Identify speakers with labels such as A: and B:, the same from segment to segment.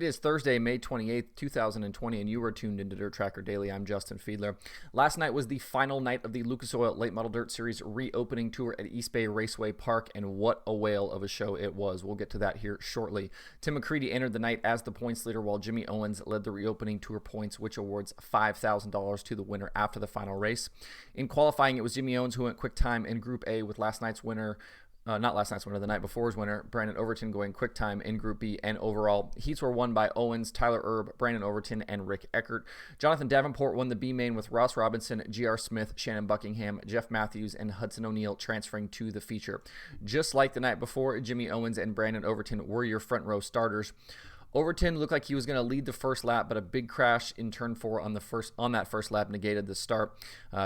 A: It is Thursday, May 28th, 2020, and you are tuned into Dirt Tracker Daily. I'm Justin Fiedler. Last night was the final night of the Lucas Oil Late Model Dirt Series reopening tour at East Bay Raceway Park, and what a whale of a show it was. We'll get to that here shortly. Tim McCreadie entered the night as the points leader, while Jimmy Owens led the reopening tour points, which awards $5,000 to the winner after the final race. In qualifying, it was Jimmy Owens who went quick time in Group A, with last night's winner, not last night's winner, the night before's winner, Brandon Overton, going quick time in Group B. And overall, heats were won by Owens, Tyler Erb, Brandon Overton, and Rick Eckert. Jonathan Davenport won the B main, with Ross Robinson, G.R. Smith, Shannon Buckingham, Jeff Matthews, and Hudson O'Neal transferring to the feature. Just like the night before, Jimmy Owens and Brandon Overton were your front row starters. Overton looked like he was going to lead the first lap, but a big crash in turn 4 on that first lap negated the start.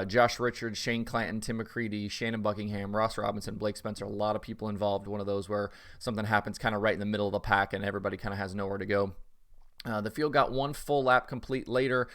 A: Josh Richards, Shane Clanton, Tim McCreadie, Shannon Buckingham, Ross Robinson, Blake Spencer, a lot of people involved. One of those where something happens kind of right in the middle of the pack and everybody kind of has nowhere to go. The field got one full lap complete later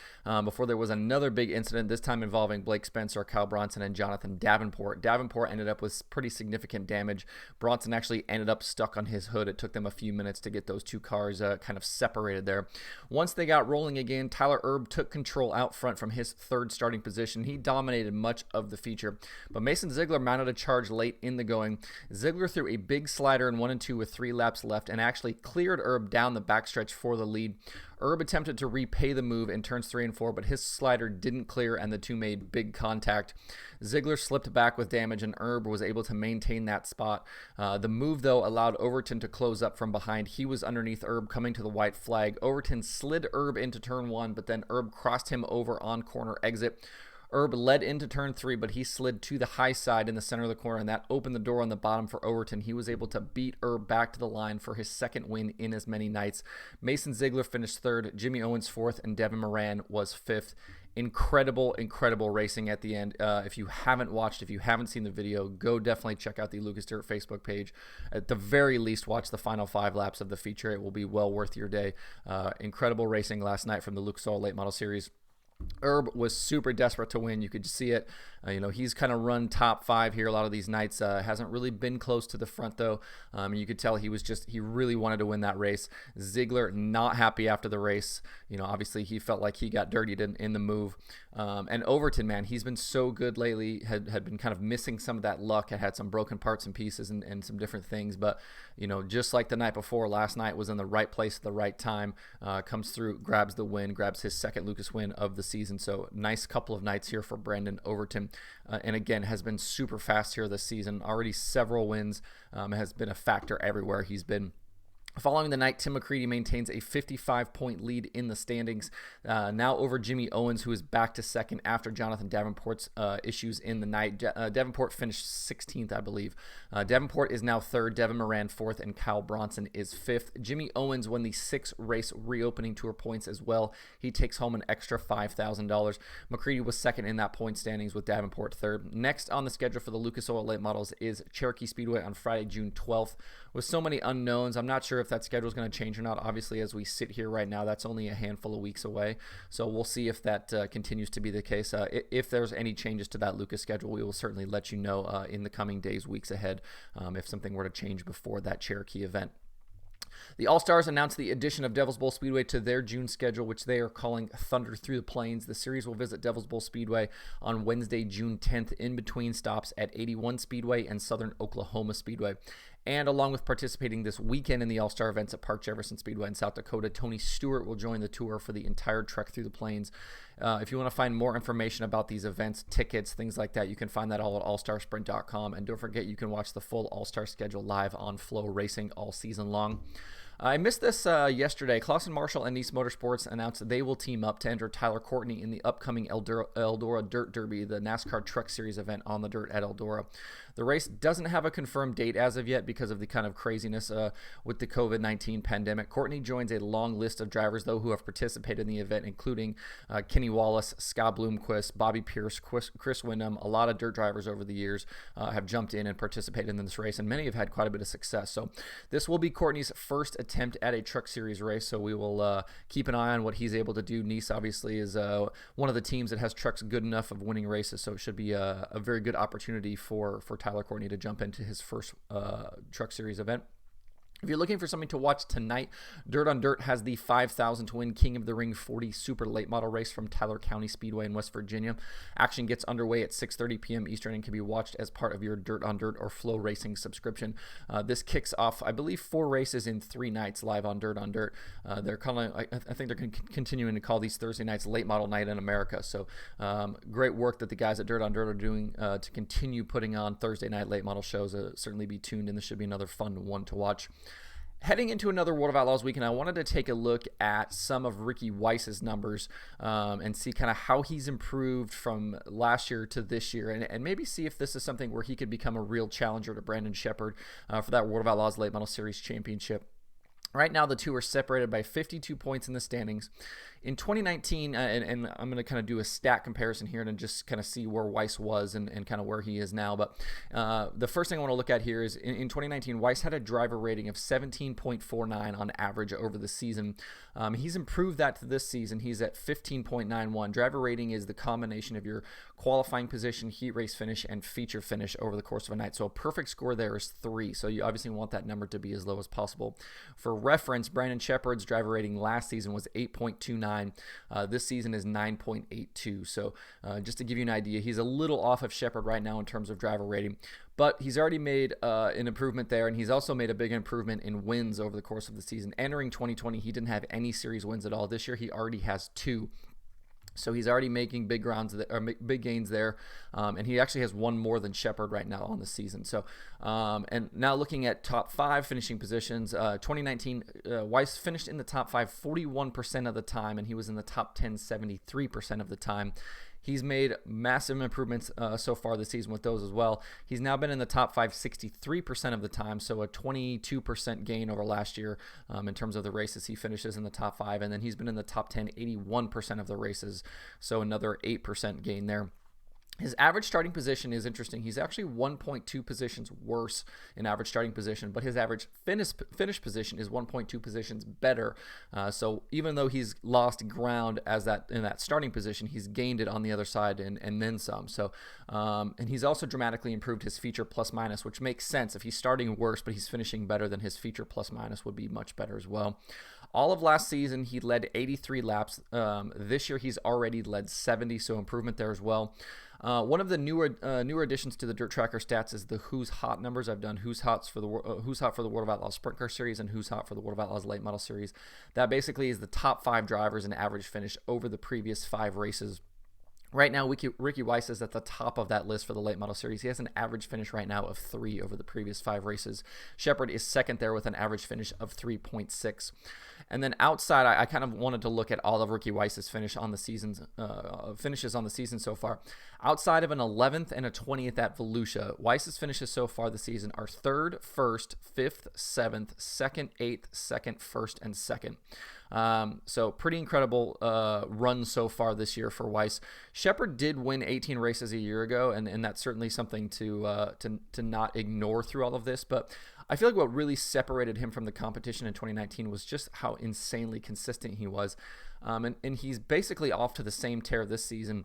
A: before there was another big incident, this time involving Blake Spencer, Kyle Bronson, and Jonathan Davenport. Davenport ended up with pretty significant damage. Bronson actually ended up stuck on his hood. It took them a few minutes to get those two cars kind of separated there. Once they got rolling again, Tyler Erb took control out front from his third starting position. He dominated much of the feature, but Mason Ziegler mounted a charge late in the going. Ziegler threw a big slider in 1 and 2 with 3 laps left and actually cleared Erb down the backstretch for the lead. Erb attempted to repay the move in turns 3 and 4, but his slider didn't clear and the two made big contact. Ziegler slipped back with damage and Erb was able to maintain that spot. The move, though, allowed Overton to close up from behind. He was underneath Erb coming to the white flag. Overton slid Erb into turn 1, but then Erb crossed him over on corner exit. Erb led into turn 3, but he slid to the high side in the center of the corner, and that opened the door on the bottom for Overton. He was able to beat Erb back to the line for his second win in as many nights. Mason Ziegler finished 3rd, Jimmy Owens 4th, and Devin Moran was 5th. Incredible racing at the end. If you haven't watched, if you haven't seen the video, go definitely check out the Lucas Dirt Facebook page. At the very least, watch the final 5 laps of the feature. It will be well worth your day. Incredible racing last night from the Lucas Oil Late Model Series. Erb was super desperate to win. You could see it. He's kind of run top 5 here a lot of these nights. Hasn't really been close to the front, though. You could tell he really wanted to win that race. Ziegler not happy after the race. Obviously he felt like he got dirtied in the move. And Overton, man, he's been so good lately. Had been kind of missing some of that luck. Had some broken parts and pieces and some different things. But, just like the night before, last night was in the right place at the right time. Comes through, grabs the win, grabs his second Lucas win of the season. So nice couple of nights here for Brandon Overton. And again, has been super fast here this season. Already several wins. Has been a factor everywhere he's been. Following the night, Tim McCreadie maintains a 55-point lead in the standings, now over Jimmy Owens, who is back to second after Jonathan Davenport's issues in the night. Davenport finished 16th, I believe. Davenport is now 3rd, Devin Moran 4th, and Kyle Bronson is 5th. Jimmy Owens won the 6-race reopening tour points as well. He takes home an extra $5,000. McCreadie was 2nd in that point standings, with Davenport 3rd. Next on the schedule for the Lucas Oil Late Models is Cherokee Speedway on Friday, June 12th. With so many unknowns, I'm not sure if that schedule is going to change or not. Obviously, as we sit here right now, that's only a handful of weeks away. So we'll see if that continues to be the case. If there's any changes to that Lucas schedule, we will certainly let you know in the coming days, weeks ahead, if something were to change before that Cherokee event. The All-Stars announced the addition of Devil's Bowl Speedway to their June schedule, which they are calling Thunder Through the Plains. The series will visit Devil's Bowl Speedway on Wednesday, June 10th, in between stops at 81 Speedway and Southern Oklahoma Speedway. And along with participating this weekend in the All-Star events at Park Jefferson Speedway in South Dakota, Tony Stewart will join the tour for the entire trek through the plains. If you want to find more information about these events, tickets, things like that, you can find that all at allstarsprint.com. And don't forget, you can watch the full All-Star schedule live on Flow Racing all season long. I missed this yesterday. Clausen Marshall and Nice Motorsports announced that they will team up to enter Tyler Courtney in the upcoming Eldora Dirt Derby, the NASCAR Truck Series event on the dirt at Eldora. The race doesn't have a confirmed date as of yet because of the kind of craziness with the COVID-19 pandemic. Courtney joins a long list of drivers, though, who have participated in the event, including Kenny Wallace, Scott Bloomquist, Bobby Pierce, Chris Windham. A lot of dirt drivers over the years have jumped in and participated in this race, and many have had quite a bit of success. So this will be Courtney's first attempt at a Truck Series race, so we will keep an eye on what he's able to do. Nice obviously is one of the teams that has trucks good enough of winning races, so it should be a very good opportunity for Tyler Courtney to jump into his first Truck Series event. If you're looking for something to watch tonight, Dirt on Dirt has the 5,000 to win King of the Ring 40 Super Late Model race from Tyler County Speedway in West Virginia. Action gets underway at 6:30 p.m. Eastern and can be watched as part of your Dirt on Dirt or Flow Racing subscription. This kicks off, I believe, 4 races in 3 nights live on Dirt on Dirt. They're kind of, I think they're continuing to call these Thursday nights Late Model Night in America. So great work that the guys at Dirt on Dirt are doing to continue putting on Thursday night late model shows. Certainly be tuned in. This should be another fun one to watch. Heading into another World of Outlaws weekend, I wanted to take a look at some of Ricky Weiss's numbers and see kind of how he's improved from last year to this year, and maybe see if this is something where he could become a real challenger to Brandon Sheppard for that World of Outlaws Late Model Series Championship. Right now, the two are separated by 52 points in the standings. In 2019, and I'm going to kind of do a stat comparison here and just kind of see where Weiss was and kind of where he is now. But the first thing I want to look at here is in 2019, Weiss had a driver rating of 17.49 on average over the season. He's improved that to this season. He's at 15.91. Driver rating is the combination of your qualifying position, heat race finish, and feature finish over the course of a night. So a perfect score there is 3. So you obviously want that number to be as low as possible. For reference, Brandon Sheppard's driver rating last season was 8.29. This season is 9.82. So just to give you an idea, he's a little off of Sheppard right now in terms of driver rating. But he's already made an improvement there, and he's also made a big improvement in wins over the course of the season. Entering 2020, he didn't have any series wins at all. This year, he already has 2. So he's already making big gains there, and he actually has 1 more than Sheppard right now on the season. So, and now looking at top 5 finishing positions, 2019, Weiss finished in the top 5 41% of the time, and he was in the top 10 73% of the time. He's made massive improvements so far this season with those as well. He's now been in the top 5 63% of the time, so a 22% gain over last year in terms of the races he finishes in the top 5. And then he's been in the top 10 81% of the races, so another 8% gain there. His average starting position is interesting. He's actually 1.2 positions worse in average starting position, but his average finish position is 1.2 positions better. So even though he's lost ground in that starting position, he's gained it on the other side and then some. So and he's also dramatically improved his feature plus minus, which makes sense. If he's starting worse but he's finishing better, then his feature plus minus would be much better as well. All of last season, he led 83 laps. This year, he's already led 70, so improvement there as well. One of the newer additions to the Dirt Tracker stats is the Who's Hot numbers. I've done Who's Hot for the World of Outlaws Sprint Car Series and Who's Hot for the World of Outlaws Late Model Series. That basically is the top 5 drivers in average finish over the previous 5 races. Right now, Ricky Weiss is at the top of that list for the Late Model Series. He has an average finish right now of 3 over the previous 5 races. Sheppard is second there with an average finish of 3.6. And then outside, I kind of wanted to look at all of Ricky Weiss's finishes on the season so far. Outside of an 11th and a 20th at Volusia, Weiss's finishes so far this season are 3rd, 1st, 5th, 7th, 2nd, 8th, 2nd, 1st, and 2nd. So pretty incredible run so far this year for Weiss. Sheppard did win 18 races a year ago, and that's certainly something to not ignore through all of this. But I feel like what really separated him from the competition in 2019 was just how insanely consistent he was. And he's basically off to the same tear this season.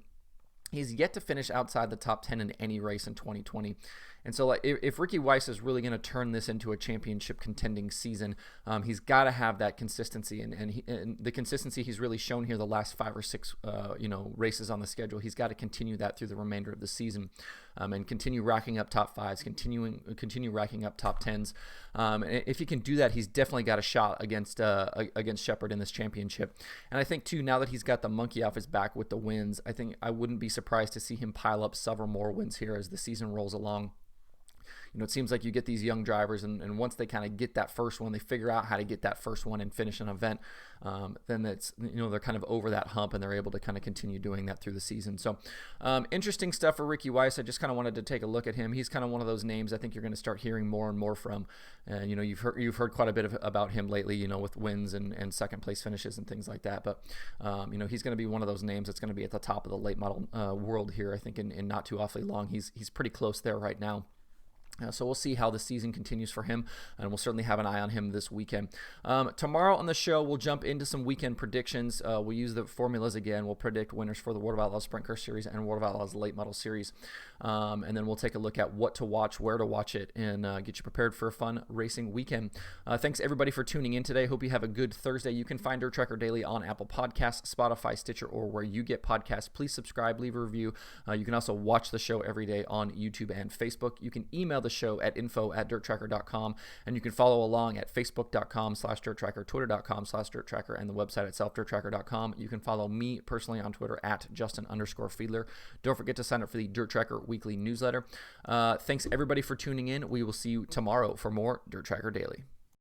A: He's yet to finish outside the top 10 in any race in 2020. And so if Ricky Weiss is really going to turn this into a championship contending season, he's got to have that consistency. And the consistency he's really shown here the last 5 or 6 races on the schedule, he's got to continue that through the remainder of the season and continue racking up top 5s, continue racking up top 10s. And if he can do that, he's definitely got a shot against Sheppard in this championship. And I think, too, now that he's got the monkey off his back with the wins, I think I wouldn't be surprised to see him pile up several more wins here as the season rolls along. It seems like you get these young drivers, and once they kind of get that first one, they figure out how to get that first one and finish an event. Then it's they're kind of over that hump, and they're able to kind of continue doing that through the season. So interesting stuff for Ricky Weiss. I just kind of wanted to take a look at him. He's kind of one of those names I think you're going to start hearing more and more from. And you've heard quite a bit about him lately. With wins and second place finishes and things like that. But he's going to be one of those names that's going to be at the top of the late model world here. I think in not too awfully long. He's pretty close there right now. So we'll see how the season continues for him, and we'll certainly have an eye on him this weekend. Tomorrow on the show, we'll jump into some weekend predictions. We'll use the formulas again. We'll predict winners for the World of Outlaws Sprint Car Series and World of Outlaws Late Model Series. And then we'll take a look at what to watch, where to watch it, and get you prepared for a fun racing weekend. Thanks, everybody, for tuning in today. Hope you have a good Thursday. You can find Dirt Tracker Daily on Apple Podcasts, Spotify, Stitcher, or where you get podcasts. Please subscribe, leave a review. You can also watch the show every day on YouTube and Facebook. You can email the show at info@dirttracker.com, and you can follow along at facebook.com/dirttracker, twitter.com/dirttracker, and the website itself, dirttracker.com. You can follow me personally on Twitter at Justin_Fiedler. Don't forget to sign up for the Dirt Tracker weekly newsletter. Thanks everybody for tuning in. We will see you tomorrow for more Dirt Tracker Daily.